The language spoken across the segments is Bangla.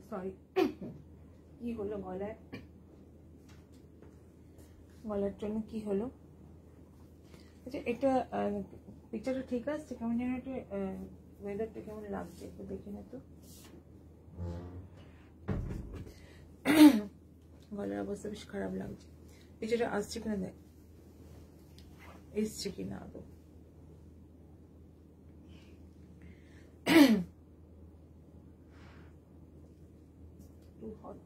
সরি, কি হলো গলায়, গলার জন্য কি হলো? আচ্ছা, এটা পিকচারটা ঠিক আছে? কেমন যেন একটা ওয়েদারটা কেমন লাগছে একটু দেখে না তো। গলার অবস্থা বেশ খারাপ লাগছে। পিকচারটা আসছে কিনা দেখ, এসছে কিনা আদৌ। Too hot.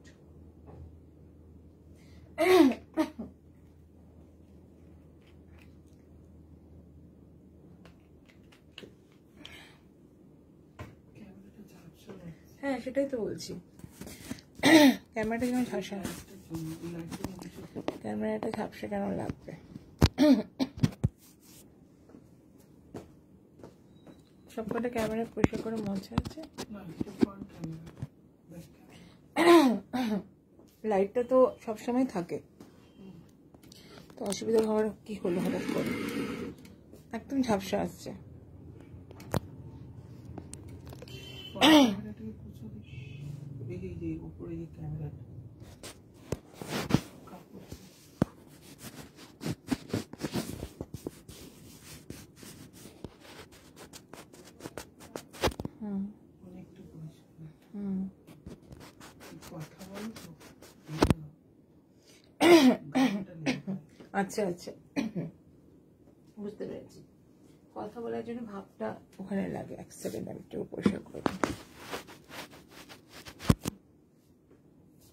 হ্যাঁ, সেটাই তো বলছি। ক্যামেরাটা কেমন ঝাপসা, ক্যামেরাটা ঝাপসা কেন লাগবে? সবকটা ক্যামেরা পরিষ্কার করে মজা আছে। লাইটটা তো সবসময় থাকে, তো অসুবিধা হওয়ার কি হলো হঠাৎ করে? একদম ঝাপসা আসছে। আচ্ছা আচ্ছা, বুঝতে পেরেছি। কথা বলার জন্য ভাবটা ওখানে লাগে। এক সেকেন্ড, আমি একটু পরিষ্কার করে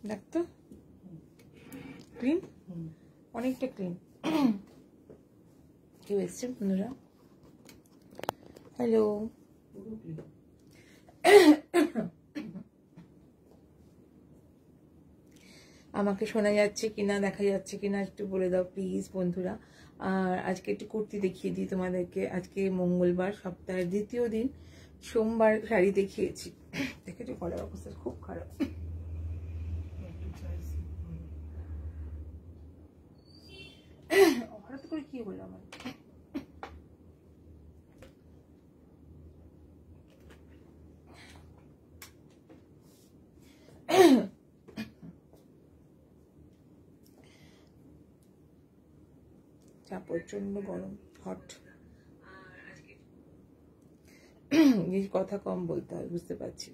দেখ তো। ক্লিন, অনেকটা ক্লিন। কেউ এসছেন বন্ধুরা? হ্যালো, আমাকে শোনা যাচ্ছে কিনা, দেখা যাচ্ছে কিনা একটু বলে দাও প্লিজ বন্ধুরা। আর আজকে একটু কুর্তি দেখিয়ে দিই তোমাদেরকে। আজকে মঙ্গলবার, সপ্তাহের দ্বিতীয় দিন, সোমবার শাড়ি দেখিয়েছি। দেখেছো গলার অবস্থা খুব খারাপ। হঠাৎ করে কি হলো আমার? প্রচন্ড গরম, হট। কথা কম বলতে হয়, বুঝতে পারছি।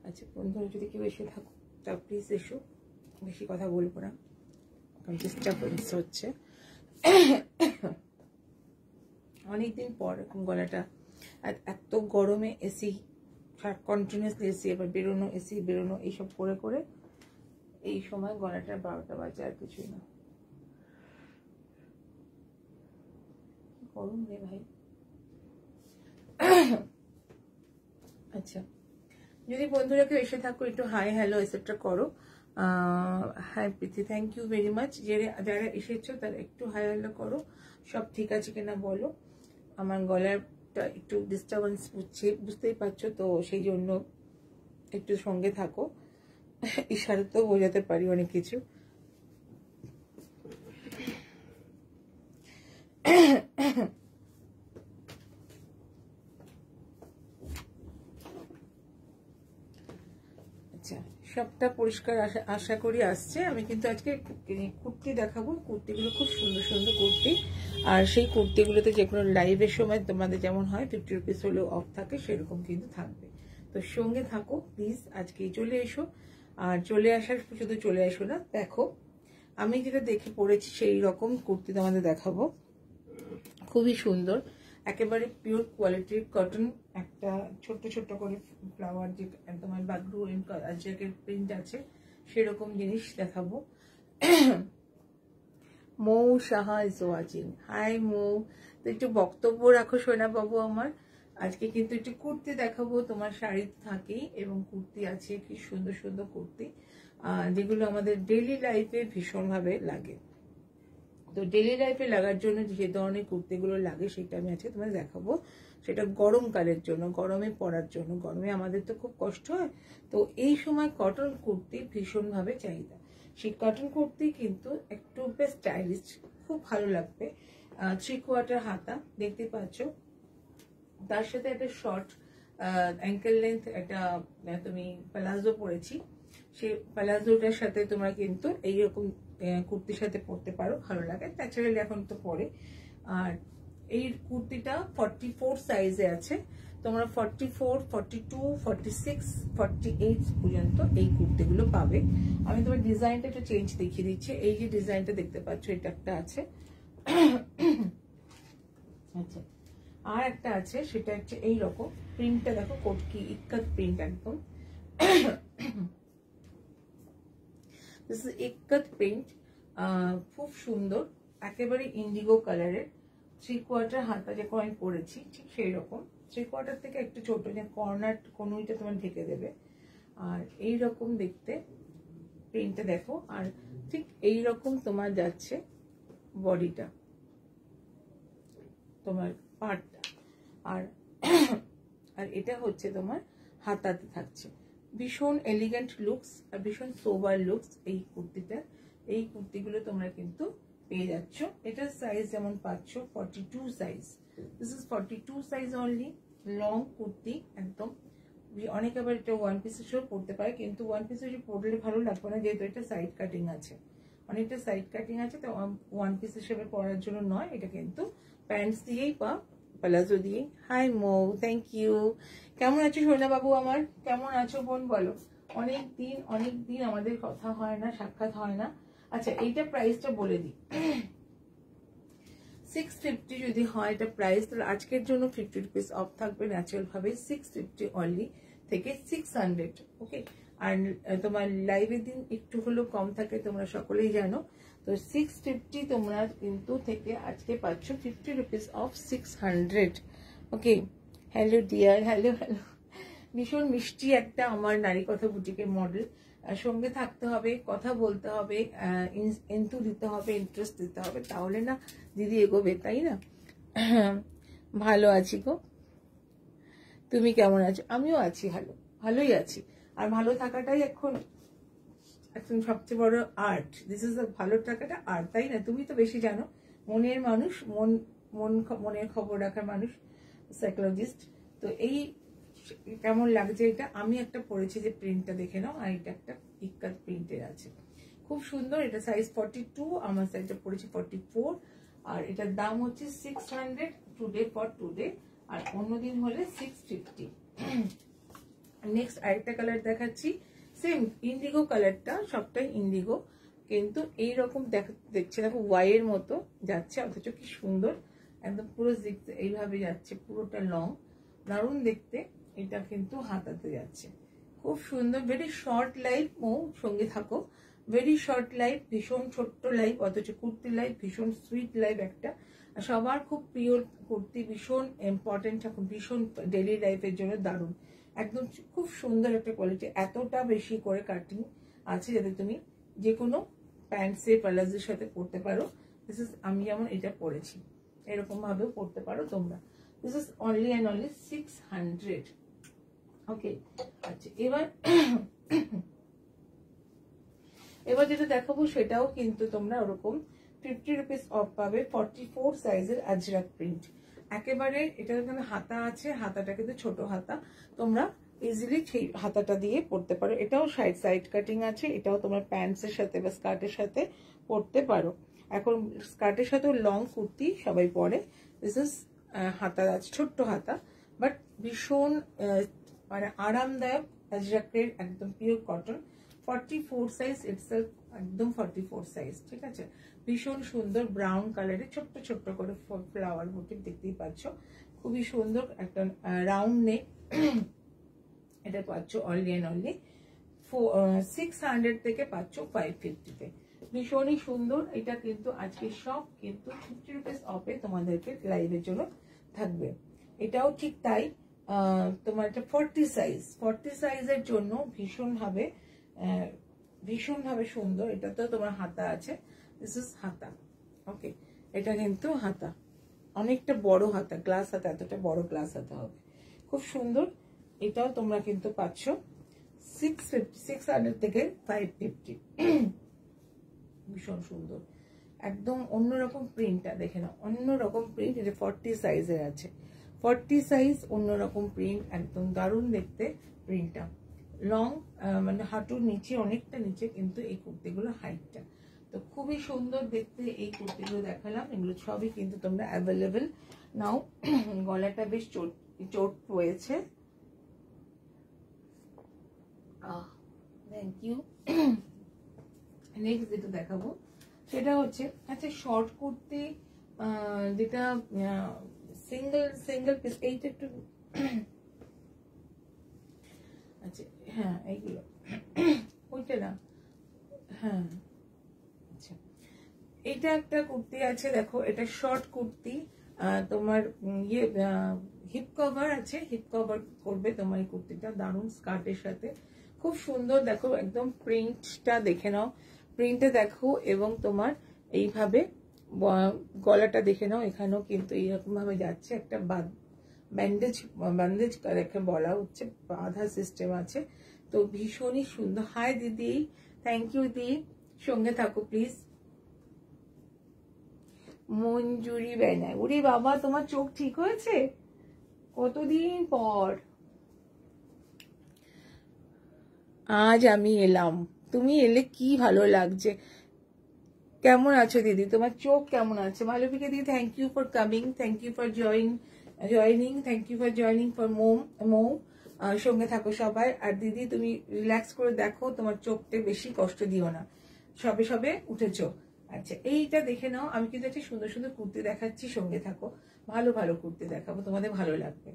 আচ্ছা বন্ধুরা, যদি কেউ এসে থাকো তা প্লিজ এসো, বেশি কথা বলবো না, কারণ ডিস্টার্বেন্স হচ্ছে। অনেকদিন পর এরকম গলাটা, এত গরমে এসি কন্টিনিউসলি, এসি এবার বেরোনো, এসি বেরোনো, এইসব করে করে এই সময় গলাটা 12টা বাজে, আর কিছুই না। গরম রে ভাই। আচ্ছা, যদি বন্ধুরা কেউ এসে থাকো একটু হাই হ্যালো এসেপ্টটা করো। Hi Priti, thank you very much. যারা এসেছো তারা একটু হাই হ্যালো করো, সব ঠিক আছে কিনা বলো। আমার গলাটা একটু ডিস্টার্বেন্স হচ্ছে, বুঝতেই পারছো, তো সেই জন্য একটু সঙ্গে থাকো। ইশারাতেও বোঝাতে পারি অনেক কিছু। আচ্ছা, সবটা পরিষ্কার আশা করি আসছে। আমি কিন্তু আজকে কুর্তি দেখাবো, কুর্তিগুলো খুব সুন্দর সুন্দর কুর্তি। আর সেই কুর্তিগুলোতে যে কোনো লাইভের সময় তোমাদের যেমন হয় 50 রুপিস হলেও অফ থাকে, সেরকম কিন্তু থাকবে। তো সঙ্গে থাকো প্লিজ, আজকেই চলে এসো। আর চলে আসার শুধু চলে এসো না, দেখো আমি যেটা দেখে পড়েছি সেই রকম কুর্তি তোমাদের দেখাবো। খুবই সুন্দর, একেবারে পিওর কোয়ালিটির কটন, একটা ছোট্ট ছোট্ট করে ফ্লাওয়ার, যে তোমার বাগরু আজকের প্রিন্ট আছে সেরকম জিনিস দেখাবো। মৌ সাহা ইজ ওয়াচিং। হাই মৌ, তো একটু বক্তব্য রাখো সোনা বাবু আমার। আজকে কিন্তু একটু কুর্তি দেখাবো, তোমার শাড়ি থাকেই এবং কুর্তি আছে, কি সুন্দর সুন্দর কুর্তি যেগুলো আমাদের ডেইলি লাইফে ভীষণভাবে লাগে। তো ডেইলি লাইফে লাগার জন্য যে ধরনের কুর্তিগুলো লাগে সেটা আমি আজকে তোমায় দেখাবো। সেটা গরমকালের জন্য, গরমে পরার জন্য। গরমে আমাদের তো খুব কষ্ট হয়, তো এই সময় কটন কুর্তি ভীষণভাবে চাহিদা। সেই কটন কুর্তি কিন্তু একটু বেশ স্টাইলিশ, খুব ভালো লাগবে। 3/4 হাতা দেখতে পাচ্ছ, তার সাথে একটা শর্ট অ্যাঙ্কেল লেন্থ একটা তুমি প্লাজো পরেছি। সেই প্লাজোটার সাথে তোমরা কিন্তু এইরকম কুর্তির সাথে পরতে পারো, ভালো লাগে। ন্যাচারালি এখন তো পরে। আর এই কুর্তিটা 44 সাইজে আছে, তোমরা 44, 42, 46, 48 পর্যন্ত এই কুর্তিগুলো পাবে। আমি তোমার ডিজাইনটা একটু চেঞ্জ দেখিয়ে দিচ্ছি। এই যে ডিজাইনটা দেখতে পাচ্ছ, এটা একটা আছে। আচ্ছা, আর একটা আছে, সেটা হচ্ছে এইরকম প্রিন্টটা দেখো, কোটকি ইক্কাত প্রিন্ট একদম। দিস ইজ ইক্কাত প্রিন্ট, খুব সুন্দর, একেবারে ইন্ডিগো কালারের। 3/4 হাতা যে আমি পরেছি ঠিক সেই রকম, 3/4 থেকে একটু ছোট, যে কর্নার কোনটা তোমার ঢেকে দেবে। আর এই রকম দেখতে প্রিন্টটা দেখো, আর ঠিক এই রকম তোমার যাচ্ছে বডিটা, তোমার পার্টটা। আর আর এটা হচ্ছে তোমার হাতাতে থাকছে। ভীষণ এলিগেন্ট লুকস আর ভীষণ সোবার লুকস এই কুর্তিটা। এই কুর্তিগুলো তোমরা কিন্তু পেয়ে যাচ্ছ। এটার সাইজ যেমন পাচ্ছ 42 size. This is 42 size only. Long kurti একদম। অনেকে আবার এটা ওয়ান পিস হিসেবে পরতে পারে, কিন্তু ওয়ান পিস হিসেবে পরলে ভালো লাগবে না, যেহেতু এটা সাইড কাটিং আছে, অনেকটা সাইড কাটিং আছে। তো ওয়ান পিস হিসেবে পরার জন্য নয়, এটা কিন্তু প্যান্টস দিয়েই বা প্লাজো দিয়েই। Hi Mou, thank you. কেমন আছো সোনা বাবু আমার? কেমন আছো বোন বলো? অনেক দিন আমাদের কথা হয় না, সাক্ষাৎ হয় না। আচ্ছা, এইটা প্রাইসটা বলে দিই। 650 যদি হয় এটা প্রাইস, তাহলে আজকের জন্য 50 রুপিস অফ থাকবে ন্যাচারাল ভাবে। 650 অনলি থেকে 600। ওকে, আর তোমার লাইভের দিন একটু হলেও কম থাকে, তোমরা সকলেই জানো। তো 650 তোমরা কিন্তু থেকে আজকে পাচ্ছ 50 rupees of 600। Okay, hello dear, hello hello. ভীষণ মিষ্টি একটা আমার নারী কথা বুটিকের মডেল। সঙ্গে থাকতে হবে, কথা বলতে হবে, এন্থু দিতে হবে, ইন্টারেস্ট দিতে হবে, তাহলে না দিদি এগোবে, তাই না? ভালো আছি গো, তুমি কেমন আছো? আমিও আছি ভালোই আছি। আর ভালো থাকাটাই এখন সবচেয়ে বড় আর্ট। দিস ইজ ভালো থাকাটা আর্ট, তাই না? তুমি তো বেশি জানো, মনের মানুষ, মনের খবর রাখার মানুষ, সাইকোলজিস্ট। তো এই কেমন লাগছে এটা? আমি একটা পরেছি, যে প্রিন্টটা দেখে নাও। আর এটা একটা ইক্কাত প্রিন্টের আছে, খুব সুন্দর। এটা সাইজ 42, আমার সাইজটা পড়েছে 44। আর এটার দাম হচ্ছে 600 টুডে ফর টুডে, আর অন্যদিন হলে 650। নেক্সট আরেকটা কালার দেখাচ্ছি, সেম ইন্ডিগো কালারটা, সবটাই ইন্ডিগো, কিন্তু এইরকম দেখছে, দেখো ওয়াইয়ের মতো যাচ্ছে, অথচ কি সুন্দর একদম পুরো এইভাবে যাচ্ছে, পুরোটা লং, দারুণ দেখতে। এটা কিন্তু হাতাতে যাচ্ছে, খুব সুন্দর। ভেরি শর্ট লাইফ, সঙ্গে থাকো। ভেরি শর্ট লাইফ, ভীষণ ছোট্ট লাইফ, অথচ কুর্তি লাইফ ভীষণ সুইট লাইফ একটা। সবার খুব প্রিয় কুর্তি, ভীষণ ইম্পর্টেন্ট এখন, ভীষণ ডেইলি লাইফের জন্য দারুণ, একদম খুব সুন্দর একটা কোয়ালিটি। এতটা বেশি করে কাটিং আছে যাতে তুমি যে কোনো প্যান্টসে প্লাজোর সাথে পরতে পারো। দিস ইজ, আমি যেমন এটা পরেছি এরকম ভাবেও পরতে পারো তোমরা। This is only and only 600। ওকে, আচ্ছা, এবার যেটা দেখাবো সেটাও কিন্তু তোমরা ওরকম 50 রুপিস অফ পাবে। 44 সাইজের আজরাক প্রিন্ট, একেবারে। এটা এখানে হাতা আছে, হাতাটা কিন্তু ছোট হাতা, তোমরা ইজিলি সেই হাতাটা দিয়ে পরতে পারো। এটাও সাইড কাটিং আছে, এটাও তোমার প্যান্টসের সাথে বা স্কার্টের সাথে পরতে পারো। এখন স্কার্টের সাথেও লং কুর্তি সবাই পরে। দিস ইজ হাতা আছে, ছোট্ট হাতা, বাট ভীষণ মানে আরামদায়ক, আজরাকের একদম পিওর কটন। 44 সাইজ ইটসেলফ, একদম 44 সাইজ, ঠিক আছে। ভীষণ সুন্দর ব্রাউন কালারে ছোট্ট ছোট্ট করে ফ্লাওয়ার মোটিভ দেখতেই পাচ্ছ, খুবই সুন্দর একটা রাউন্ড নেক। এটা পাচ্ছ অনলি অ্যান্ড অনলি 600 থেকে পাচ্ছ 550-তে। ভীষণই সুন্দর। এটা কিন্তু আজকে সব কিন্তু 50 রুপিস অফে তোমাদেরকে লাইভের জন্য থাকবে। এটাও ঠিক তাই। তোমার এটা 40 সাইজ, 40 সাইজের জন্য ভীষণভাবে সুন্দর। এটা তো তোমার হাতা আছে, দিস ইজ হাতা। ওকে, এটা কিন্তু হাতা, অনেকটা বড় হাতা, গ্লাস হাতা, এতটা বড় গ্লাস হাতা হবে, খুব সুন্দর। এটাও তোমরা কিন্তু পাচ্ছ 600 থেকে 550। ভীষণ সুন্দর, একদম অন্যরকম প্রিন্টটা দেখে নাও, অন্যরকম প্রিন্ট। এটা 40 সাইজের আছে, 40 সাইজ, অন্যরকম প্রিন্ট, একদম দারুণ দেখতে প্রিন্টটা। লং, মানে হাঁটুর নিচে, অনেকটা নিচে কিন্তু এই কুর্তিগুলো হাইটটা, তো খুবই সুন্দর দেখতে। এই কুর্তিগুলো দেখালাম, এগুলো সবই কিন্তু তোমরা অ্যাভেলেবেল নাও। গলাটা বেশ চোট রয়েছে। Thank you. নেক্সট যেটা দেখাবো সেটা হচ্ছে, আচ্ছা শর্ট কুর্তি, যেটা সিঙ্গেল পিস, এইটা একটু আচ্ছা, হ্যাঁ এইগুলো ওইটা না, হ্যাঁ আচ্ছা, এটা একটা কুর্তি আছে দেখো, এটা শর্ট কুর্তি, তোমার ইয়ে হিপ কভার আছে, হিপ কভার করবে তোমার এই কুর্তিটা, দারুণ স্কার্টের সাথে, খুব সুন্দর। দেখো একদম প্রিন্টটা দেখে নাও, প্রিন্টটা দেখো, এবং তোমার এইভাবে গলাটা দেখে নাও, এখানেও কিন্তু এইরকম ভাবে যাচ্ছে, একটা ব্যান্ডেজ রেখে বলা হচ্ছে, বাঁধা সিস্টেম আছে, তো ভীষণই সুন্দর। হাই দিদি, থ্যাংক ইউ দিদি, সঙ্গে থাকো প্লিজ। মঞ্জুরি ব্যানার, ওরে বাবা তোমার চোখ ঠিক হয়েছে কতদিন পর, আজ আমি এলাম, তুমি এলে কি ভালো লাগছে। কেমন আছো দিদি, তোমার চোখ কেমন আছে? মালবিকা দিদি, thank you for coming, thank you for joining, thank you for joining for Mou. সঙ্গে থাকো সবাই। আর দিদি তুমি রিল্যাক্স করে দেখো, তোমার চোখতে বেশি কষ্ট দিও না, সবে সবে উঠেছো। আচ্ছা এইটা দেখে নাও, আমি কিন্তু একটা সুন্দর সুন্দর কুর্তি দেখাচ্ছি, সঙ্গে থাকো, ভালো ভালো কুর্তি দেখাবো, তোমাদের ভালো লাগবে।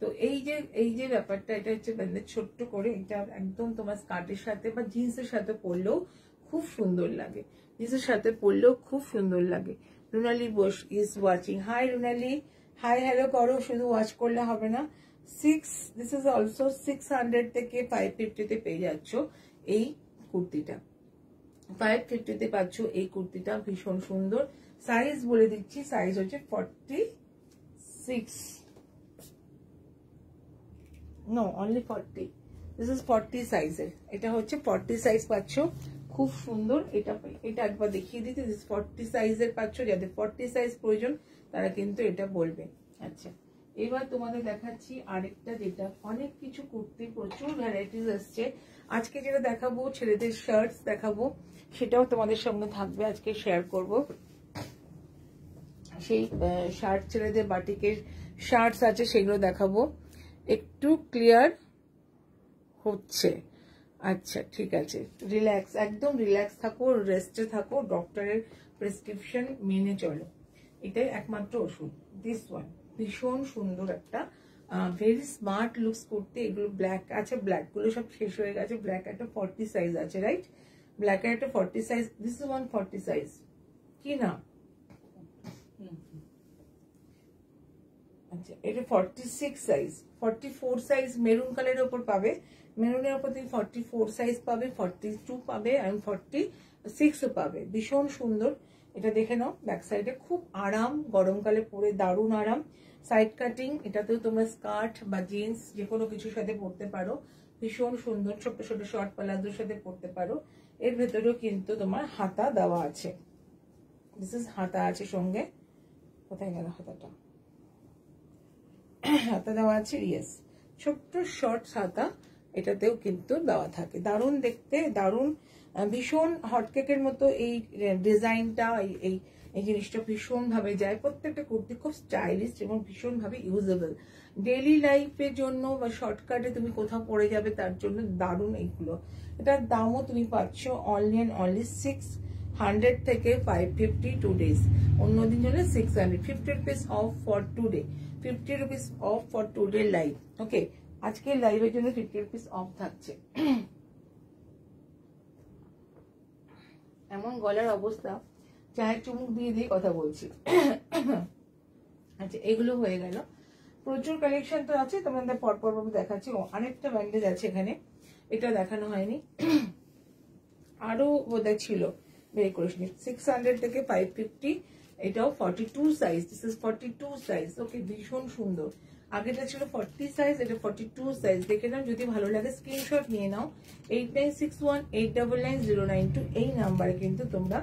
তো এই যে ব্যাপারটা, এটা হচ্ছে ছোট্ট করে, এটা একদম তোমার স্কার্টের সাথে বা জিন্সের সাথে পরলেও খুব সুন্দর লাগে, জিন্সের সাথে পরলেও খুব সুন্দর লাগে। Runali Bose is watching, hi Runali, hi hello করো, শুধু ওয়াচ করলে হবে না। দিস ইজ অলসো 600 থেকে 550 তে পেয়ে যাচ্ছ এই কুর্তিটা, 550 তে পাচ্ছ এই কুর্তিটা, ভীষণ সুন্দর। সাইজ বলে দিচ্ছি, সাইজ হচ্ছে 46, নো অনলি 40, দিস ইজ 40 সাইজের, এটা হচ্ছে 40 সাইজ পাচ্ছ, খুব সুন্দর। এটা একবার দেখিয়ে দিতে, দিস 40 সাইজের পাচ্ছ, যাদের 40 সাইজ প্রয়োজন তারা কিন্তু এটা বলবে। আচ্ছা এবার তোমাদের দেখাচ্ছি আরেকটা, যেটা অনেক কিছু কুর্তি, প্রচুর ভ্যারাইটিস আসছে। আজকে যেটা দেখাবো ছেলেদের শার্টস দেখাবো, সেটাও তোমাদের সঙ্গে থাকবে, আজকে শেয়ার করব। সেই শার্ট, ছেলেদের বাটিকের শার্টস আছে, সেগুলো দেখাবো। একটু ক্লিয়ার হচ্ছে? আচ্ছা ঠিক আছে, রিল্যাক্স, একদম রিল্যাক্স থাকো, রেস্টে থাকো, ডক্টরের প্রেসক্রিপশন মেনে চলো, এটাই একমাত্র ওষুধ। দিস ওয়ান ভীষণ সুন্দর একটা, ভেরি স্মার্ট লুকস করতে। এগুলো ব্ল্যাক আছে, ব্ল্যাক গুলো সব শেষ হয়ে গেছে, ব্ল্যাক একটা 40 সাইজ আছে, রাইট? ব্ল্যাক একটা 40 সাইজ, দিস ইজ 140 সাইজ, কি না? আচ্ছা এটা 46 সাইজ, 44 সাইজ মেরুন কালারের উপর পাবে, মেরুনের উপর তুমি 44 সাইজ পাবে, 42 পাবে, আর 46ও পাবে, ভীষণ সুন্দর। এটা দেখে নাও, ব্যাক সাইডে খুব আরাম, গরমকালে পরে দারুণ আরাম। সাইড কাটিং, এটাতেও তোমরা স্কার্ট বা জিন্স যে কোনো কিছুর সাথে পরতে পারো, ভীষণ সুন্দর, ছোট ছোট শর্ট প্লাজোর সাথে পরতে পারো। এর ভেতরেও কিন্তু তোমার হাতা দেওয়া আছে, দিস ইজ হাতা আছে সঙ্গে, কোথায় গেল হাতাটা, হাতা দেওয়া আছে, ইয়েস, ছোট্ট শর্ট হাতা এটাতেও কিন্তু দেওয়া থাকে, দারুণ দেখতে, দারুণ, ভীষণ হটকেকের মতো এই ডিজাইনটা, এই জিনিসটা ভীষণ ভাবে যায়। প্রত্যেকটা কুর্তি খুব স্টাইলিশ এবং ভীষণ ভাবে ইউজেবল, ডেইলি লাইফের জন্য বা শর্টকাটে তুমি কোথাও পড়ে যাবে তার জন্য দারুণ এইগুলো। এটার দামও তুমি পাচ্ছ অনলি অ্যান্ড অনলি 600 থেকে 550 2 days, অন্যদিন হলে 600, 50 rupees off for today, 50 rupees off for today live। ওকে, আজকে লাইভের জন্য 50 rupees অফ থাকছে। এমন গলার অবস্থা, চায়ের চুমুক দিয়ে দিয়ে কথা বলছি। আচ্ছা এগুলো হয়ে গেল, প্রচুর কালেকশন তো আছে, তোমাদের পরপর দেখাচ্ছি। অনেকটা ব্যান্ডেজ আছে এখানে, এটা দেখানো হয়নি, আরো বোধহয় ছিল, বের করিস নি। 600 থেকে 550, এটাও 42 সাইজ, দিস ইজ 42 সাইজ। ওকে, ভীষণ সুন্দর। আগেটা ছিল 40 সাইজ, এটা 42 সাইজ। দেখে নাও, যদি ভালো লাগে স্ক্রিনশট নিয়ে নাও। 8961899092 এই নাম্বারে কিন্তু তোমরা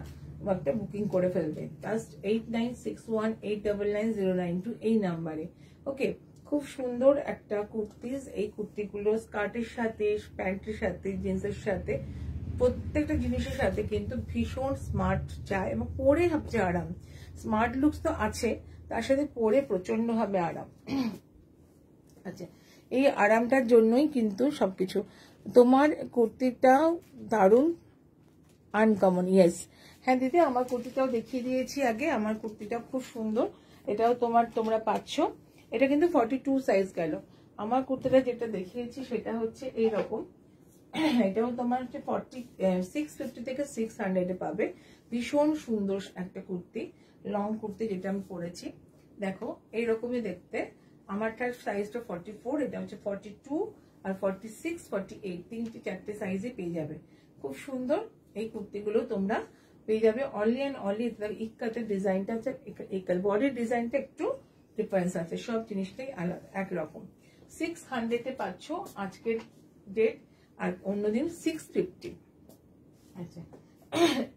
একটা বুকিং করে ফেলবে, জাস্ট 8961899092 এই নাম্বারে। ওকে, খুব সুন্দর একটা কুর্তিজ। এই কুর্তিগুলো স্কার্টের সাথে, প্যান্টের সাথে, জিন্সের সাথে, প্রত্যেকটা জিনিসের সাথে কিন্তু ভীষণ স্মার্ট যায় এবং পরে সবচেয়ে আরাম। স্মার্ট লুকস তো আছে, তার সাথে পরে প্রচন্ড ভাবে আরাম। আচ্ছা, এই আরামটার জন্যই কিন্তু সবকিছু। তোমার কুর্তিটাও দারুণ আনকমন। ইয়েস, হ্যাঁ দিদি, আমার কুর্তিটাও দেখিয়ে দিয়েছি আগে। আমার কুর্তিটা খুব সুন্দর, এটাও তোমরা পাচ্ছ। এটা কিন্তু 42 সাইজ গেল। আমার কুর্তিটা যেটা দেখিয়েছি সেটা হচ্ছে এইরকম, এটাও তোমার হচ্ছে 650 থেকে 600 পাবে। ভীষণ সুন্দর একটা কুর্তি, লং কুর্তি যেটা আমি পরেছি। দেখো এইরকমই দেখতে। আমারটার সাইজটা 44, এটা হচ্ছে 42 আর 46, 48, 3-4 সাইজে পেয়ে যাবে। খুব সুন্দর এই কুর্তিগুলো তোমরা পেয়ে যাবে। অনলি অ্যান্ড অনলি ইকাতের ডিজাইনটা আছে, বডির ডিজাইনটা একটু ডিফারেন্স আছে, সব জিনিসটাই আলাদা একরকম। 600 পাচ্ছ আজকের ডেট, আর অন্যদিন 650। আচ্ছা,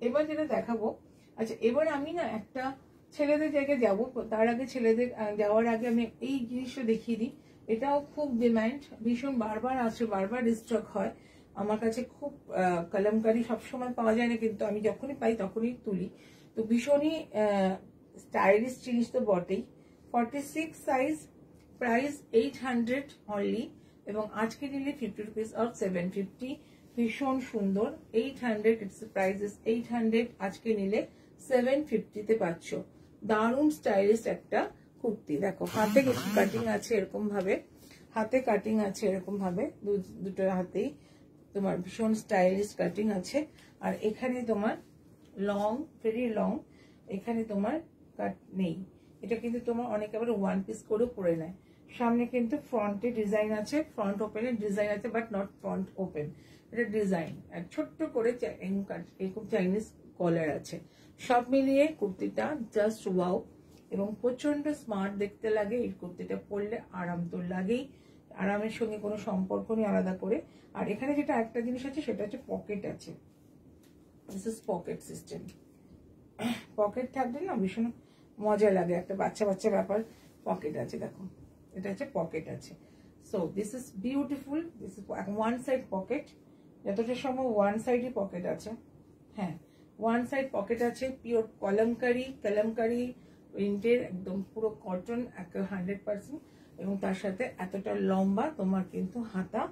এবার যেটা দেখাবো, আচ্ছা এবার আমি না একটা ছেলেদের জায়গায় যাবো, তার আগে ছেলেদের যাওয়ার আগে আমি এই জিনিসটা দেখিয়ে দিই। এটাও খুব ডিমান্ড, ভীষণ বারবার আসে, বারবার স্টক হয় আমার কাছে। খুব কলমকারি সবসময় পাওয়া যায় না, কিন্তু আমি যখনই পাই তখনই তুলি। তো ভীষণই স্টাইলিশ জিনিস তো বটেই। 46 সাইজ, প্রাইস 800 অনলি, এবং আজকে নিলে 50 রুপিস অফ 750। ভীষণ সুন্দর, 800, ইটস প্রাইস ইস 800, আজকে নিলে 750 পাচ্ছ। দারুণ স্টাইলিশ একটা কুর্তি। দেখো হাতে কাটিং আছে এরকম ভাবে, হাতে কাটিং আছে এরকম ভাবে, দুটো হাতেই তোমার ভীষণ স্টাইলিশ কাটিং আছে। আর এখানে তোমার লং, ভেরি লং, এখানে তোমার কাট নেই। এটা কিন্তু তোমার অনেকে আবার ওয়ান পিস করেও পরে নেয়। সামনে কিন্তু ফ্রন্টে ডিজাইন আছে, ফ্রন্ট ওপেনের ডিজাইন আছে, বাট নট ফ্রন্ট ওপেন, এটা ডিজাইন। আর ছোট্ট করে এরকম চাইনিজ কলার আছে। সব মিলিয়ে কুর্তিটা জাস্ট ওয়াও, এবং প্রচন্ড স্মার্ট দেখতে লাগে। এই কুর্তিটা পরলে আরাম তো লাগেই, আরামের সঙ্গে কোনো সম্পর্ক নেই আলাদা করে। আর এখানে যেটা একটা জিনিস আছে সেটা হচ্ছে পকেট আছে, this is pocket system. Pocket থাকলে না ভীষণ মজা লাগে, একটা বাচ্চা বাচ্চা ব্যাপার। পকেট আছে, দেখো এটা হচ্ছে পকেট আছে। So this is beautiful, this is one side pocket, যতটা সম্ভব ওয়ান সাইডই পকেট আছে। হ্যাঁ, ওয়ান সাইড পকেট আছে, পিওর কলমকারি প্রিন্টের, একদম পুরো কটন 100%, এবং তার সাথে এতটা লম্বা তোমার কিন্তু হাতা।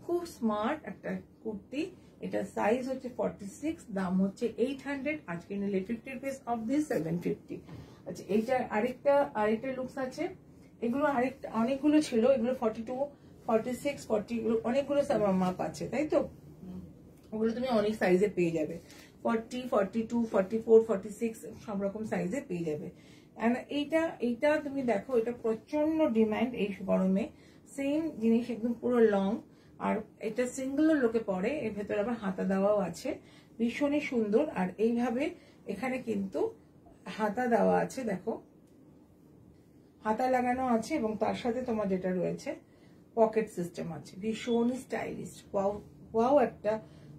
খুব স্মার্ট একটা কুর্তি। এটা সাইজ হচ্ছে 46, দাম হচ্ছে 800, আজকে নিলে 50 রুপিস অফ দিস 750। আচ্ছা, এইটা আরেকটা লুকস আছে। এগুলো অনেকগুলো ছিল, এগুলো 42, 46, 40, এগুলো অনেকগুলো মাপ আছে, তাই তো? ওগুলো তুমি অনেক সাইজে পেয়ে যাবে, 40, 42, 44, 46 সব রকম সাইজে পেয়ে যাবে। এইটা তুমি দেখো, এটা প্রচন্ড ডিমান্ড এই গরমে। সেম জিনিস, একদম পুরো লং, আর এটা সিঙ্গেল লোকে পরে, এর ভেতরে আবার হাতা দেওয়াও আছে, ভীষণই সুন্দর। আর এইভাবে এখানে কিন্তু হাতা দেওয়া আছে, দেখো হাতা লাগানো আছে, এবং তার সাথে তোমার যেটা রয়েছে পকেট সিস্টেম আছে, ভীষণই স্টাইলিশ। ওয়াও একটা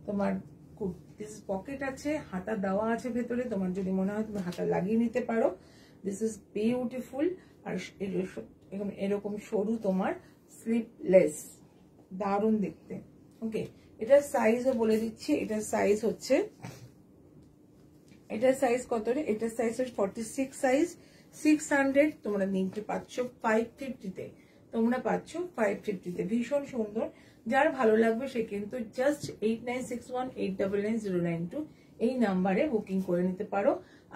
তোমার কুর্তি, পকেট আছে, হাতা দেওয়া আছে ভেতরে। তোমার যদি মনে হয় তুমি হাতা লাগিয়ে নিতে পারো, দিস ইজ বিউটিফুল। আর এরকম সরু তোমার স্লিপলেস, দারুণ দেখতে। ওকে, এটার সাইজও বলে দিচ্ছি। এটার সাইজ হচ্ছে, এটার সাইজ কত রে? এটার সাইজ হচ্ছে 46 সাইজ, 600, তোমরা নিতে পাচ্ছ 550-তে। তোমরা পাচ্ছ 550-তে, ভীষণ সুন্দর। যার ভালো লাগবে সে কিন্তু জাস্ট 8961899092 এই নাম্বারে বুকিং করে নিতে পারো।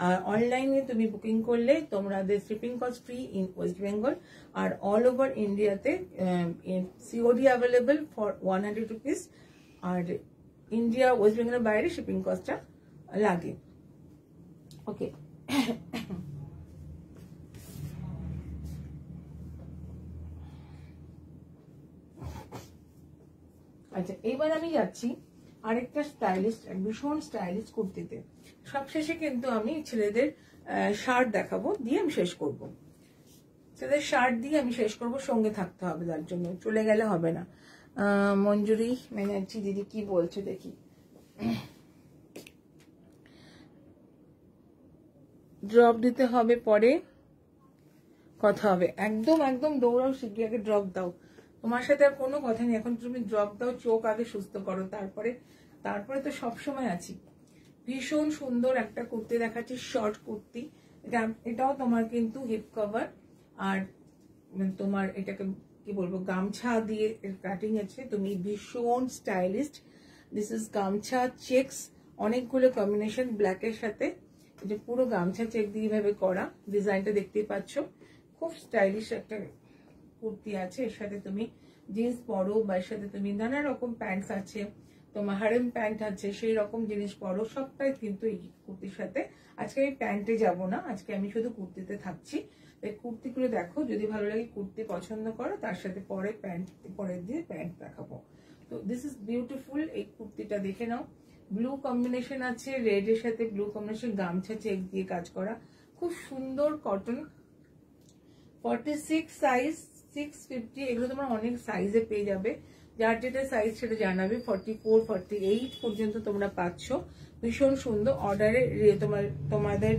আর অনলাইনে তুমি বুকিং করলে তোমাদের shipping cost free in West Bengal, আর অল ওভার ইন্ডিয়াতে সিওডি অ্যাভেলেবল ফর 100 রুপিস। আর ইন্ডিয়া ওয়েস্ট বেঙ্গলের বাইরে শিপিং কস্টটা লাগে। ওকে, আচ্ছা, এইবার আমি যাচ্ছি আরেকটা স্টাইলিশ, ভীষণ স্টাইলিশ কুর্তিতে। সবশেষে কিন্তু আমি ছেলেদের শার্ট দেখাবো, দিয়ে আমি শেষ করবো। ছেলেদের শার্ট দিয়ে আমি শেষ করবো, সঙ্গে থাকতে হবে, তার জন্য চলে গেলে হবে না। মঞ্জুরি ব্যানার্জি দিদি কি বলছে দেখি। ড্রপ দিতে হবে, পরে কথা হবে। একদম একদম দৌড়াও, শিগগির আগে ড্রপ দাও। তোমার সাথে আর কোনো কথা নেই, এখন তুমি ড্রপ দাও, চোখ আগে সুস্থ করো, তারপরে তো সবসময় আছি। ভীষণ সুন্দর একটা কুর্তি দেখাচ্ছি, শর্ট কুর্তি। এটাও তোমার কিন্তু হিপ কভার, আর তোমার এটাকে কি বলবো, গামছা দিয়ে কাটিং আছে। তুমি ভীষণ স্টাইলিস্ট। দিস ইজ গামছা চেকস, অনেকগুলো কম্বিনেশন ব্ল্যাকের সাথে। এটা পুরো গামছা চেক দিয়ে এইভাবে করা, ডিজাইনটা দেখতেই পাচ্ছ। খুব স্টাইলিশ একটা কুর্তি আছে। এর সাথে তুমি জিন্স পরো, বা এর সাথে তুমি নানা রকম প্যান্টস আছে, তোমার হারেম প্যান্ট আছে, সেই রকম জিনিস পরো, সবটাই কিন্তু এই কুর্তির সাথে। আজকে আমি প্যান্টে যাব না, আজকে আমি শুধু কুর্তিতে থাকছি। এই কুর্তিগুলো দেখো, যদি ভালো লাগে কুর্তি পছন্দ করো, তার সাথে পরে দিয়ে প্যান্ট দেখাবো। তো দিস ইজ বিউটিফুল। এই কুর্তিটা দেখে নাও, ব্লু কম্বিনেশন আছে, রেড এর সাথে ব্লু কম্বিনেশন, গামছা চেক দিয়ে কাজ করা, খুব সুন্দর কটন। 46 সাইজ, 650, এগুলো তোমার অনেক সাইজে পেয়ে যাবে। যার যেটা সাইজ সেটা জানাবে। 44, 48 পর্যন্ত তোমরা পাচ্ছ। ভীষণ সুন্দর। তোমাদের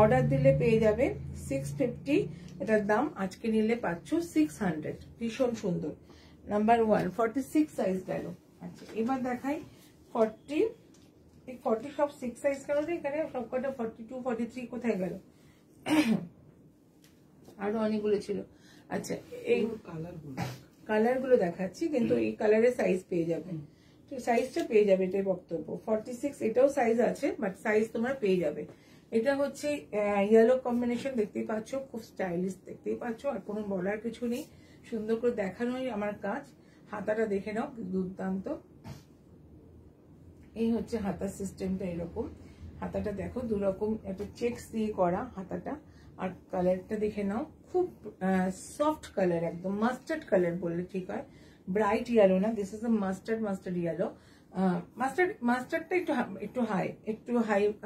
অর্ডার দিলে পেয়ে যাবে 650 এটার দাম, আজকে নিলে পাচ্ছ 600। ভীষণ সুন্দর। নাম্বার 1 46 সাইজ গেল। আচ্ছা, এবার দেখাই 40 সব 6 সাইজ কেন রে এখানে, সবকটা 42, 43 কোথায় গেল? আরো অনেকগুলো ছিল। আচ্ছা, এই কালার গুলো দেখাচ্ছি, কিন্তু এই কালারের সাইজ পেয়ে যাবে, সাইজটা পেয়ে যাবে, এটাই বক্তব্য। 46 এটাও সাইজ আছে, বাট সাইজ তোমরা পেয়ে যাবে। এটা হচ্ছে ইয়েলো কম্বিনেশন, দেখতেই পাচ্ছ, খুব স্টাইলিশ দেখতেই পাচ্ছ, আর কোনো বলার কিছু নেই, সুন্দর করে দেখানোই আমার কাজ। হাতাটা দেখে নাও, দুর্দান্ত। এই হচ্ছে হাতার সিস্টেমটা, এরকম হাতাটা দেখো, দুরকম একটা চেকস দিয়ে করা হাতাটা। আর কালারটা দেখে নাও, খুব সফট কালার, একদম মাস্টার্ড কালার বললে ঠিক হয়, ব্রাইট ইয়েলো না, this is a mustard yellow. মাস্টার্ডটা একটু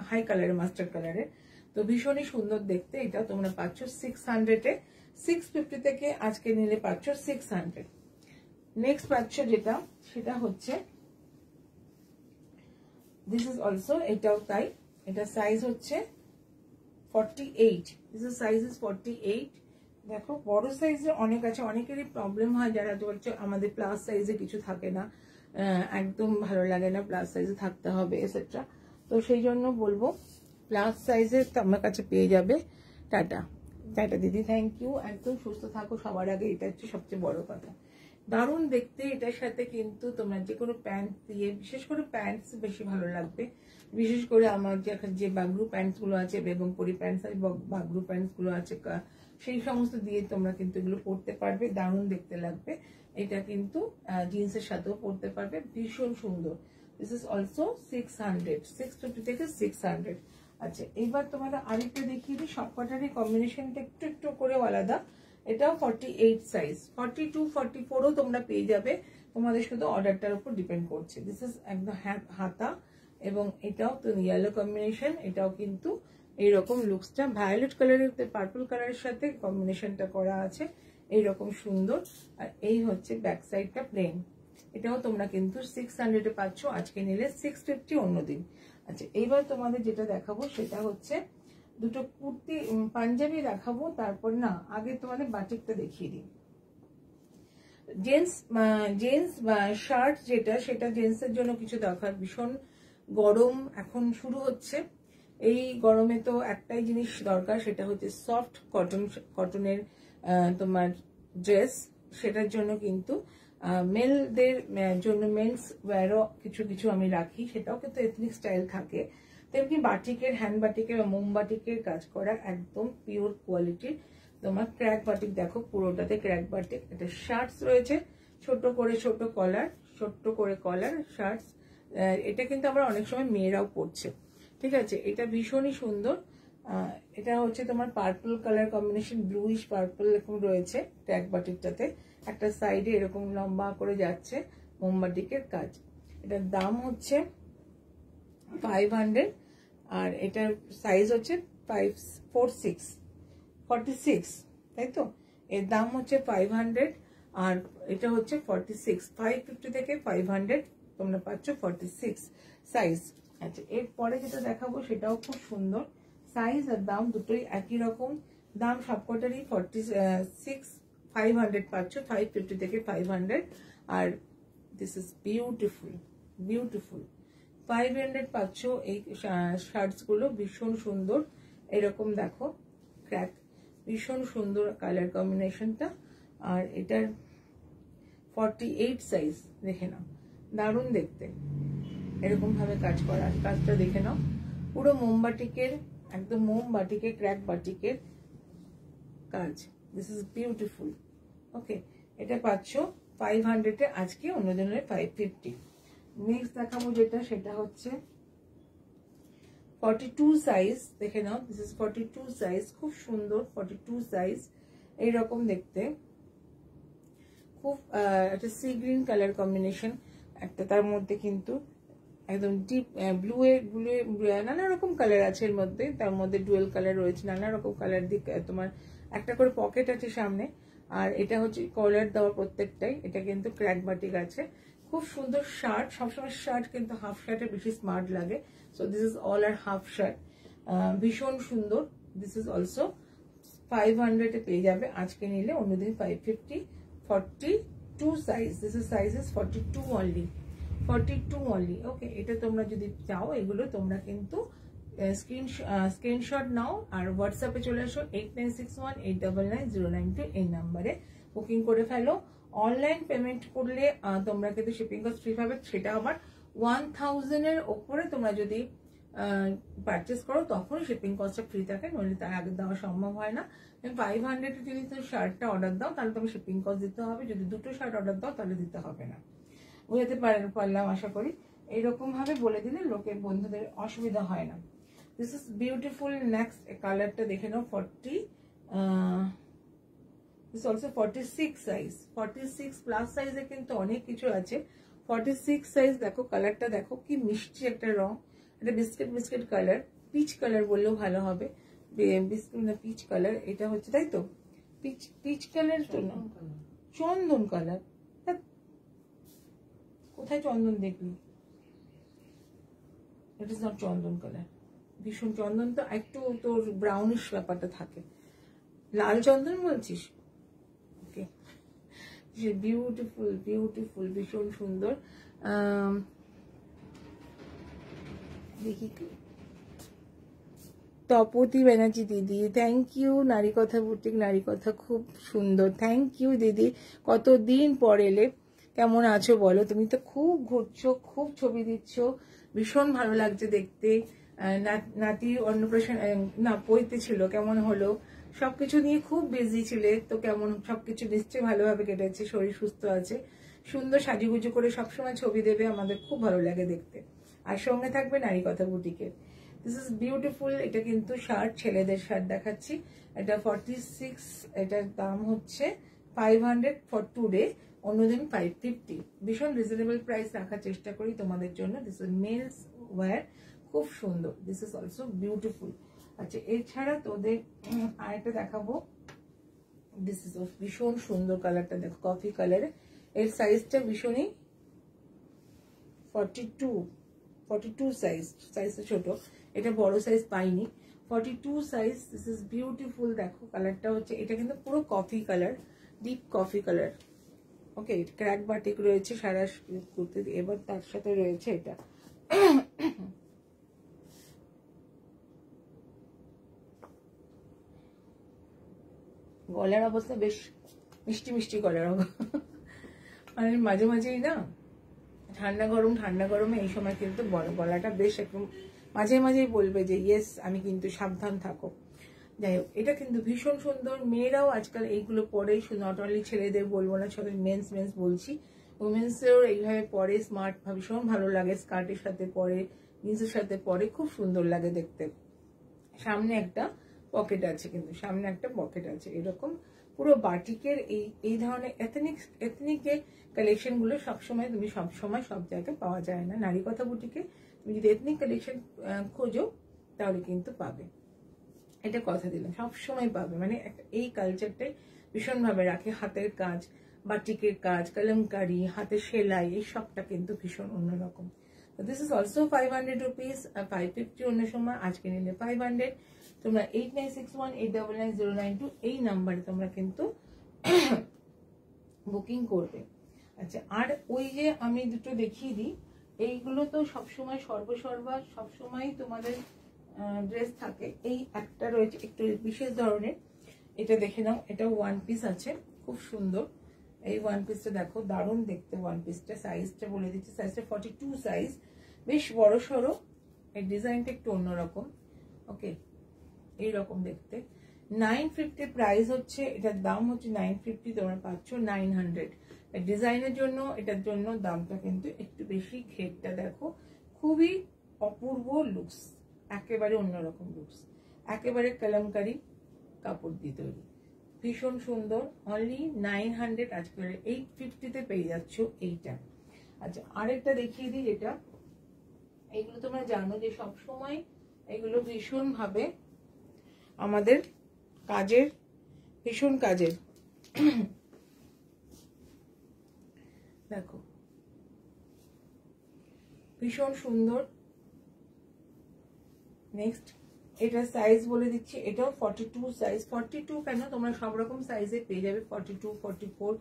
হাই কালারের, মাস্টার্ড কালারের। তো ভীষণই সুন্দর দেখতে। এটা তোমরা পাচ্ছ 600-এ, 650 থেকে আজকে নিলে পাচ্ছ 600। নেক্সট পাচ্ছ যেটা, সেটা হচ্ছে দিস ইজ অলসো, এটাও তাই। এটা সাইজ হচ্ছে 48, দিস ইজ সাইজ ইজ 48। দেখো, বড় সাইজে অনেক আছে, অনেকেরই প্রবলেম হয়, যারা বলছে আমাদের প্লাস সাইজে কিছু থাকে না, একদম ভালো লাগে না, প্লাস সাইজে থাকতে হবে এটসেট্রা। তো সেই জন্য বলবো প্লাস সাইজে আমার কাছে পেয়ে যাবে। টাটা দিদি, থ্যাংক ইউ। একদম সুস্থ থাকো সবার আগে, এটা হচ্ছে সবচেয়ে বড় কথা। দারুণ দেখতে। এটার সাথে কিন্তু তোমরা যে কোনো প্যান্ট দিয়ে, বিশেষ করে প্যান্টস বেশি ভালো লাগবে, বিশেষ করে আমার যে বাগরু প্যান্টস গুলো আছে, বেগমপুরি প্যান্টস আছে, বাগরু প্যান্টস গুলো আছে, সেই সমস্ত দিয়ে তোমরা কিন্তু এগুলো পরতে পারবে, দারুণ দেখতে লাগবে। এটা কিন্তু জিন্সের সাথেও পরতে পারবে, ভীষণ সুন্দর। দিস ইজ অলসো 600, 650 থেকে 600। আচ্ছা, এইবার তোমাদের আরেকটা দেখিয়ে দিই, সবকটারই কম্বিনেশনটা একটু একটু করে আলাদা। এটাও 48 সাইজ, 42, 44ও তোমরা পেয়ে যাবে, তোমাদের শুধু অর্ডারটার উপর ডিপেন্ড করছে। দিস ইজ একদম হাতা, এবং এটাও তো ইয়েলো কম্বিনেশন। এটাও কিন্তু এইরকম লুকসটা, ভায়োলেট কালারের পার্পল কালারের সাথে কম্বিনেশনটা করা আছে, এইরকম সুন্দর। আর এই হচ্ছে ব্যাক সাইডটা প্লেন। এটাও তোমরা কিন্তু 600-এ পাচ্ছ, আজকে নিলে 650 অন্যদিন। আচ্ছা, এইবার তোমাদের যেটা দেখাবো সেটা হচ্ছে দুটো কুর্তি, পাঞ্জাবি দেখাবো, তারপর না আগে তোমাদের বাটিকটা দেখিয়ে দিই। জেন্টস বা শার্ট যেটা, সেটা জেন্টসের জন্য কিছু দরকার। ভীষণ গরম এখন শুরু হচ্ছে, এই গরমে তো একটাই জিনিস দরকার, সেটা হচ্ছে সফট কটনের তোমার ড্রেস। সেটার জন্য কিন্তু মেলদের জন্য মেন্স ওয়্যারও কিছু কিছু আমি রাখি, সেটাও কিন্তু এথনিক স্টাইল থাকে। তেমনি বাটিকের, হ্যান্ড বাটিকের বা মোম বাটিকের কাজ করা, একদম পিওর কোয়ালিটির। তোমার ক্র্যাক বাটিক দেখো, পুরোটাতে ক্র্যাক বাটিক। এটা শার্টস রয়েছে, ছোট করে কলার শার্টস। এটা কিন্তু আবার অনেক সময় মেয়েরাও পরছে, ঠিক আছে। এটা ভীষণই সুন্দর। এটা হচ্ছে তোমার purple colour combination, bluish purple এরকম রয়েছে ক্র্যাক বাটিকটাতে। একটা সাইডে এরকম লম্বা করে যাচ্ছে, মোমবাটিকের কাজ। এটার দাম হচ্ছে 500 আর এটার সাইজ হচ্ছে 46, তাই তো? এর দাম হচ্ছে 500 আর এটা হচ্ছে 46, 550 থেকে 500 তোমরা পাচ্ছ 46 সাইজ। আচ্ছা, এরপরে যেটা দেখাবো সেটাও খুব সুন্দর, সাইজ আর দাম দুটোই একই রকম, দাম সবকটারই 46, 500 পাচ্ছ, 550 থেকে 500। আর দিস ইজ বিউটিফুল, 500 পাচ্ছ এই শার্টস গুলো, ভীষণ সুন্দর। এরকম দেখো ক্র্যাক, ভীষণ সুন্দর কালার কম্বিনেশনটা। আর এটার 48 সাইজ, দেখে নাও, দারুণ দেখতে। এরকম ভাবে কাজ করা, কাজটা দেখে নাও, পুরো মোমবাটিকের, একদম মোমবাটিকের, ক্র্যাক বাটিকের কাজ। This is beautiful. ওকে, এটা পাচ্ছ 500 আজকে, অন্যজনের 550। নেক্সট দেখাবো যেটা, সেটা হচ্ছে 42 সাইজ, দেখে নাও, দিস ইজ 42 সাইজ, খুব সুন্দর 42 সাইজ। এইরকম দেখতে, খুব একটা সি গ্রিন কালার কম্বিনেশন একটা, তার মধ্যে কিন্তু একদম ডিপ ব্লু নানা রকম কালার আছে এর মধ্যে, তার মধ্যে ডুয়েল কালার রয়েছে, নানা রকম কালার দিয়ে তোমার একটা করে পকেট আছে সামনে। আর এটা হচ্ছে কলার দেওয়া প্রত্যেকটাই, এটা কিন্তু ক্র্যাক বাটিক আছে, খুব সুন্দর শার্ট। সবসময় শার্ট কিন্তু হাফ শার্টে বেশি স্মার্ট লাগে, সো দিস ইজ অল আর হাফ শার্ট, ভীষণ সুন্দর। দিস ইজ অলসো 500 এ পেয়ে যাবে আজকে নিলে, অন্যদিন 550। 42 size, this is size is 42 only. Okay, এটা তোমরা যদি চাও এগুলো তোমরা কিন্তু স্ক্রিনশট নাও আর হোয়াটসঅ্যাপে চলে আসো 8961899092 এই নাম্বারে বুকিং করে ফেলো। অনলাইন পেমেন্ট করলে তোমরা কিন্তু শিপিং কস্ট ফ্রি পাবে, সেটা আবার 1000 এর ওপরে তোমরা যদি পারচেস করো তখন শিপিং কস্টটা ফ্রি থাকে, নইলে তার আগে দেওয়া সম্ভব হয় না। 500 যদি তুমি শার্টটা অর্ডার দাও তাহলে তোমাকে শিপিং কস্ট দিতে হবে, যদি দুটো শার্ট অর্ডার দাও তাহলে দিতে হবে না। বুঝতে পারলাম আশা করি। এইরকম ভাবে বলে দিলে লোকের বন্ধুদের অসুবিধা হয় না। This is beautiful. নেক্সট কালারটা দেখে নাও, 46 সাইজ, 46 প্লাস সাইজে কিন্তু অনেক কিছু আছে। 46 সাইজ দেখো, কালারটা দেখো কি মিষ্টি একটা রং, এটা বিস্কিট কালার, পিচ কালার বললেও ভালো হবে, বিস্কিট না পিচ কালার এটা হচ্ছে, তাই তো? পিচ কালার তো না, চন্দন কালার। কোথায় চন্দন দেখলি? It is not Chandan colour, ভীষণ চন্দন তো একটু তোর ব্রাউনিশ ব্যাপারটা থাকে, লাল চন্দন বলছিস? ওকে, বিউটিফুল, ভীষণ সুন্দর। দেখি, তপতি ব্যানার্জি দিদি, থ্যাংক ইউ। নারী কথা বুটিক, নারী কথা খুব সুন্দর, থ্যাংক ইউ দিদি। কতদিন পর এলে, কেমন আছো বলো? তুমি তো খুব ঘুরছো, খুব ছবি দিচ্ছ, ভীষণ ভালো লাগছে দেখতে। নাতি অন্নপ্রাশন না পইতে ছিল, কেমন হলো? সবকিছু নিয়ে খুব বিজি ছিলে তো, কেমন সবকিছু নিশ্চয়ই ভালোভাবে কেটেছে, শরীর সুস্থ আছে, সুন্দর সাজুগুজু করে সবসময় ছবি দেবে, আমাদের খুব ভালো লাগে দেখতে। আর সঙ্গে থাকবে নারী কথা বুটিকের। This is beautiful. এটা কিন্তু শার্ট, ছেলেদের শার্ট দেখাচ্ছি, এটা 46, এটার দাম হচ্ছে 500 ফর টুডে, অন্যদিন 550। ভীষণ রিজনেবল প্রাইস রাখার চেষ্টা করি তোমাদের জন্য। দিস ইজ মেলস ওয়্যার, খুব সুন্দর। This is also beautiful. আচ্ছা, এছাড়া তোদের আরেকটা দেখাবো, দিস ইজ ভীষণ সুন্দর, কালারটা দেখো, কফি কালারে, এর সাইজটা ভীষণই 42 সাইজটা ছোট, এটা বড় সাইজ পাইনি, 42 সাইজ। This is beautiful. দেখো কালারটা হচ্ছে, এটা কিন্তু পুরো coffee colour, deep coffee colour. Okay, crack batik রয়েছে সারা কুর্তি, এবার তার সাথে রয়েছে এটা গলার অবস্থা বেশ মিষ্টি গলার মানে মাঝে মাঝেই না ঠান্ডা গরমে এই সময় কিন্তু বড় গলাটা বেশ একদম মাঝেই বলবে যে ইয়েস, আমি কিন্তু সাবধান থাকো। যাই হোক, এটা কিন্তু ভীষণ সুন্দর। মেয়েরাও আজকাল এইগুলো পরে, নট অনলি ছেলেদের বলবো না, সবাই মেন্স বলছি, উমেন্সেরও এইভাবে পরে, স্মার্ট ভীষণ ভালো লাগে, স্কার্টের সাথে পরে, জিন্সের সাথে পরে, খুব সুন্দর লাগে দেখতে। সামনে একটা পকেট আছে, কিন্তু সামনে একটা পকেট আছে এরকম, পুরো বাটিকের এই ধরনের এথনিক যে কালেকশনগুলো সবসময় তুমি সবসময় সব জায়গায় পাওয়া যায় না। নারী কথা বুটিকে তুমি যদি এথনিক কালেকশন খোঁজো তাহলে কিন্তু পাবে, এটা কথা দিলাম, সবসময় পাবে। মানে এই কালচারটাই ভীষণভাবে রাখে, হাতের কাজ, বাটিকের কাজ, কলমকারি, হাতের সেলাই, এই সবটা কিন্তু ভীষণ অন্যরকম। দিস ইজ অলসো 500 রুপিস, 550 অন্য সময়, আজকে নিলে 500। তোমরা 8961899092 এই নাম্বারে তোমরা কিন্তু বুকিং করবে। আচ্ছা, আর ওই যে আমি দুটো দেখিয়ে দিই, এইগুলো তো সবসময় সর্বসর্বা সবসময় তোমাদের ড্রেস থাকে। এই একটা রয়েছে একটু বিশেষ ধরনের, এটা দেখে নাও, এটা ওয়ান পিস আছে, খুব সুন্দর। এই ওয়ান পিসটা দেখো, দারুণ দেখতে ওয়ান পিসটা। সাইজটা বলে দিচ্ছি, সাইজটা 42 সাইজ, বেশ বড় সড়ো। এই ডিজাইনটা একটু অন্যরকম, ওকে, এইরকম দেখতে। 950 প্রাইস হচ্ছে, এটার দাম হচ্ছে 950, তোমরা পাচ্ছ 900। ডিজাইনের জন্য এটার জন্য দামটা কিন্তু একটু বেশি। ঘেরটা দেখো, খুবই অপূর্ব লুকস, একেবারে অন্যরকম লুকস, একেবারে কলমকারি কাপড় দিয়ে তৈরি, ভীষণ সুন্দর। অনলি 900, আজকে 850-তে পেয়ে যাচ্ছ এইটা। আচ্ছা, আরেকটা দেখিয়ে দিই, যেটা এগুলো তোমরা জানো যে সবসময় এগুলো ভীষণ ভাবে আমাদের কাজের, ভীষণ কাজের। দেখো ভীষণ সুন্দর। নেক্সট, এটা সাইজ বলে দিচ্ছি, এটাও 42 সাইজ। 42 কেন, তোমরা সব রকম সাইজে পেয়ে যাবে, 42, 44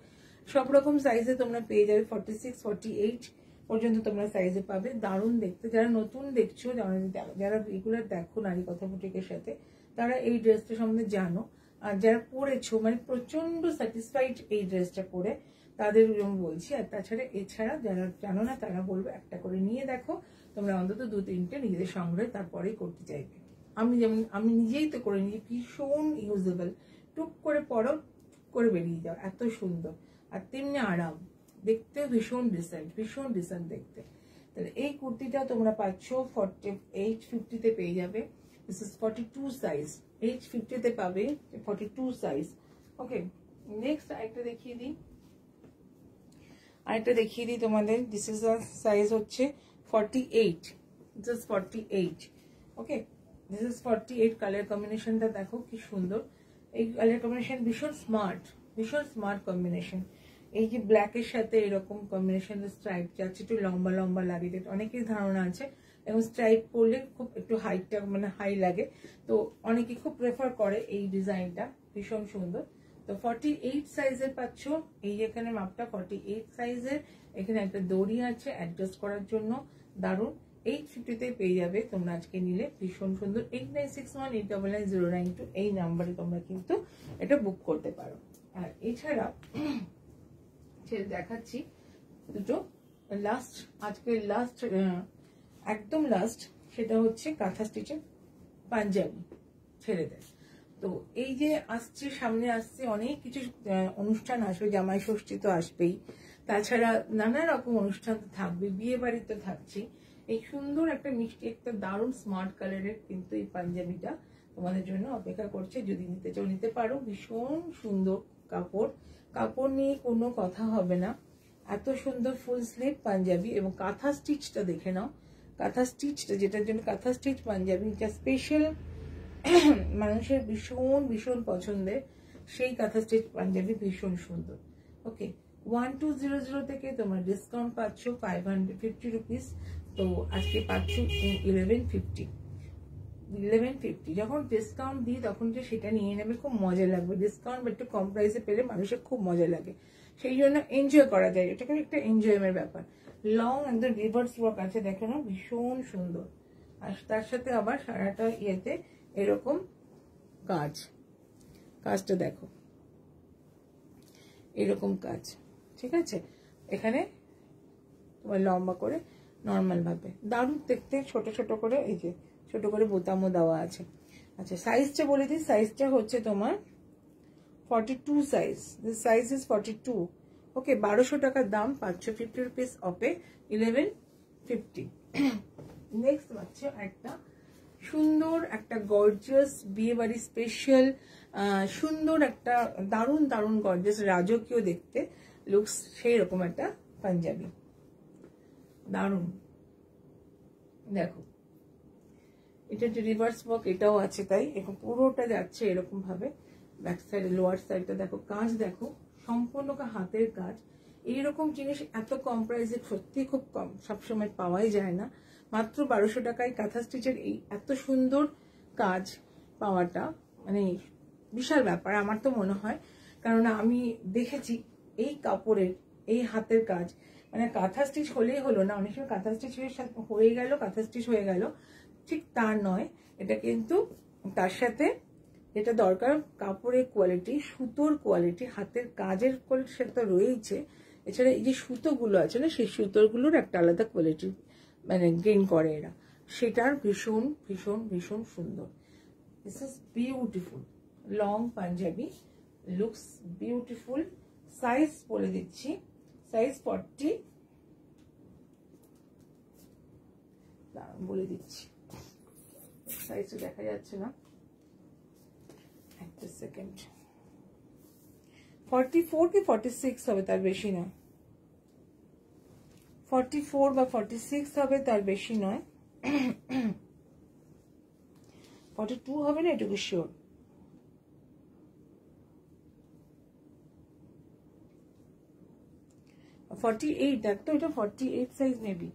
সব রকম সাইজে তোমরা পেয়ে যাবে, 46, 48 পর্যন্ত তোমরা সাইজে পাবে। দারুণ দেখতে। যারা নতুন দেখছো, যারা রেগুলার দেখো নারী কথা বুটিকের সাথে, তারা এই ড্রেসটা সম্বন্ধে জানো। আর যারা পরেছো, মানে প্রচন্ড স্যাটিসফাইড এই ড্রেসটা পরে, তাদের বলছি। আর এছাড়া যারা জানো না তারা বলবো একটা করে নিয়ে দেখো, তোমরা অন্তত 2-3টে নিজেদের সংগ্রহে তারপরেই করতে চাইবে। আমি নিজেই তো করে নিই, ভীষণ ইউজেবল, টুক করে পরো, টুক করে বেরিয়ে যাও, এত সুন্দর। আর তেমনি আরাম, দেখতে ভীষণ ডিসেন্ট দেখতে। তাহলে এই কুর্তিটা তোমরা পাচ্ছ 850-তে পেয়ে যাবে। দিস ইজ 42 সাইজ, 850-তে পাবে, 42 সাইজ, ওকে। নেক্সট আরেকটা দেখিয়ে দিই তোমাদের। দিস ইজ সাইজ হচ্ছে 48, this is 48, okay. This is 48। Colour কম্বিনেশনটা দেখো কি সুন্দর, এই কালার কম্বিনেশন ভীষণ স্মার্ট কম্বিনেশন। এই যে ব্ল্যাকের সাথে এরকম কম্বিনেশন, স্ট্রাইপ যাচ্ছে, একটু লম্বা লম্বা লাগে, অনেকের ধারণা আছে। এবং স্ট্রাইপ পরলে খুব একটু হাইটটা মানে হাই লাগে, তো অনেকে খুব প্রেফার করে এই ডিজাইনটা, ভীষণ সুন্দর। তো 48 সাইজের পাচ্ছ, এই এখানে মাপটা 48 সাইজের। এখানে একটা দড়ি আছে অ্যাডজাস্ট করার জন্য, দারুণ। 850-তে পেয়ে যাবে তোমরা আজকে নিলে, ভীষণ সুন্দর। 8961899092 এই নাম্বারে তোমরা কিন্তু এটা বুক করতে পারো। আর এছাড়া দেখাচ্ছি দুটো লাস্ট, আজকে লাস্ট, একদম লাস্ট, সেটা হচ্ছে কাঁথা স্টিচের পাঞ্জাবি ছেলেদের। তো এই যে আসছে, সামনে আসছে অনেক কিছু অনুষ্ঠান আসবে, জামাই ষষ্ঠী তো আসবেই, তাছাড়া নানা রকম অনুষ্ঠান তো থাকবে, বিয়ে বাড়ি তো থাকছে। এই সুন্দর একটা মিষ্টি, একটা দারুণ স্মার্ট কালারের কিন্তু এই পাঞ্জাবিটা তোমাদের জন্য অপেক্ষা করছে। যদি নিতে চাও নিতে পারো, ভীষণ সুন্দর কাপড় নিয়ে কোনো কথা হবে না। এত সুন্দর ফুল স্লিভ পাঞ্জাবি, এবং কাঁথা স্টিচটা দেখে নাও, কাঁথা স্টিচটা, যেটার জন্য কাঁথা স্টিচ পাঞ্জাবি, যা স্পেশাল মানুষের ভীষণ পছন্দের, সেই কাঁথা স্টিচ পাঞ্জাবি ভীষণ সুন্দর, ওকে। 1200 থেকে তোমরা ডিসকাউন্ট পাচ্ছ 550 রুপিস। তো আজকে পাচ্ছ 1150। যখন ডিসকাউন্ট দিই তখন যে সেটা নিয়ে নেবে, খুব মজা লাগবে। ডিসকাউন্ট বা একটু কম প্রাইসে পেলে মানুষের খুব মজা লাগে, সেই জন্য এনজয় করা যায়, এটাকে একটা এনজয়ের ব্যাপার। লং একদম রিভার্স ওয়ার্ক আছে, দেখো না, ভীষণ সুন্দর। আর তার সাথে আবার সারাটা ইয়েতে এরকম কাজটা দেখো, এরকম কাজ, ঠিক আছে। এখানে তোমার লম্বা করে নর্মাল ভাবে, দারুণ দেখতে, ছোট ছোট করে, এই যে ছোট করে বোতামও দেওয়া আছে। আচ্ছা, সাইজটা বলে দিই, সাইজটা হচ্ছে তোমার 42 সাইজ, দিস সাইজ ইজ 42, ওকে। 1200 টাকার দাম, পাচ্ছ 50 রুপিস অফে 1150। নেক্সট পাচ্ছ একটা সুন্দর একটা গর্জিয়াস বিয়ে বাড়ি স্পেশাল সুন্দর একটা দারুণ দারুণ গর্জিয়াস রাজকীয় দেখতে লুকস সেই রকম একটা পাঞ্জাবি, দারুণ। দেখো এটা যে রিভার্স ওয়ার্ক এটাও আছে, তাই এখন পুরোটা যাচ্ছে এরকম ভাবে। ব্যাক সাইডে লোয়ার সাইডটা দেখো, কাজ দেখো সম্পূর্ণ হাতের কাজ। এইরকম জিনিস এত কম প্রাইসে সত্যি খুব কম, সবসময় পাওয়াই যায় না। মাত্র 1200 টাকায় কাঁথা স্টিচের এই এত সুন্দর কাজ পাওয়াটা মানে বিশাল ব্যাপার আমার তো মনে হয়। কারণ আমি দেখেছি এই কাপড়ের এই হাতের কাজ মানে কাঁথা স্টিচ হলেই হলো না, অনেক সময় কাঁথা স্টিচ হয়ে গেল, কাঁথা স্টিচ হয়ে গেল, ঠিক তা নয়। এটা কিন্তু তার সাথে যেটা দরকার কাপড়ের কোয়ালিটি, সুতোর কোয়ালিটি, হাতের কাজের কোয়ালিটি সেটা তো রয়েছে। এছাড়া এই যে সুতোগুলো আছে না, সেই সুতোগুলোর একটা আলাদা কোয়ালিটি মানে গেইন করে এরা, সেটার ভীষণ ভীষণ ভীষণ সুন্দর। This is beautiful long Punjabi, looks beautiful. Size বলে দিচ্ছি, সাইজ 40, বলে দিচ্ছি সাইজটা দেখা যাচ্ছে না, একটা সেকেন্ড। 44 কি 46 হবে, তার বেশি নয়। 44 বা 46 হবে, তার বেশি নয়। 42 হবে না, এটুকু শিওর। দেখ তো, এটা 48 সাইজ মেবি।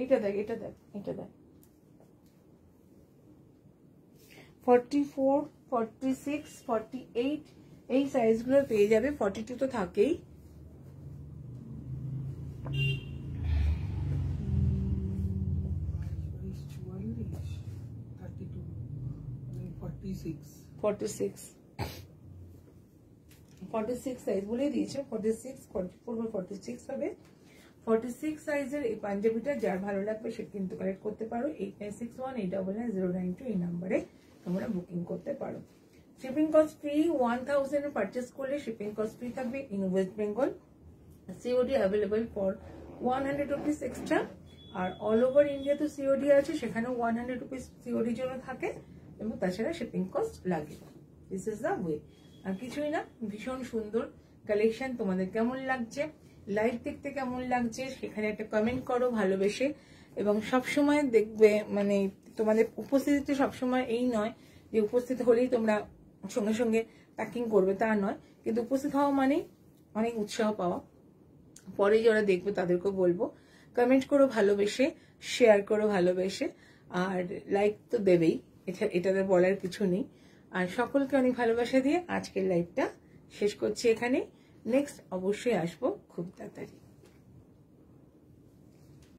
এটা দেখ, এটা দেখ, এটা দেখ। 44, 46, 48 এই সাইজগুলো পেয়ে যাবে। 42 তো থাকেই। সাইজ বলে দিয়েছে 46, 44 বা 46 হবে। 46 সাইজের এই পাঞ্জাবিটা যার ভালো লাগবে সে কিন্তু কালেক্ট করতে পারো। 8961899092 এই নাম্বারে তোমরা বুকিং করতে পারো। শিপিং কস্ট ফ্রি, 1000 পারচেস করলে শিপিং কস্ট ফ্রি থাকবে in West Bengal. COD available for 100 rupees extra. আর অল ওভার ইন্ডিয়া তো সিওডি আছে, সেখানেও 100 রুপিস সিওডির জন্য থাকে এবং তাছাড়া শিপিং কস্ট লাগে। দিস ইজ দ্য ওয়ে, আর কিছুই না। ভীষণ সুন্দর কালেকশন। তোমাদের কেমন লাগছে, লাইভ দেখতে কেমন লাগছে সেখানে একটা কমেন্ট করো ভালোবেসে। এবং সবসময় দেখবে মানে তোমাদের উপস্থিতিতে সবসময় এই নয় যে উপস্থিত হলেই তোমরা সঙ্গে সঙ্গে প্যাকিং করবে, তা নয়। কিন্তু উপস্থিত হওয়া মানেই অনেক উৎসাহ পাওয়া। পরে যারা দেখবে তাদেরকেও বলবো কমেন্ট করো ভালোবেসে, শেয়ার করো ভালোবেসে, আর লাইক তো দেবেই, এটাতে বলার কিছু নেই। আর সকলকে অনেক ভালোবাসা দিয়ে আজকের লাইভটা শেষ করছি এখানে। নেক্সট অবশ্যই আসবো খুব তাড়াতাড়ি।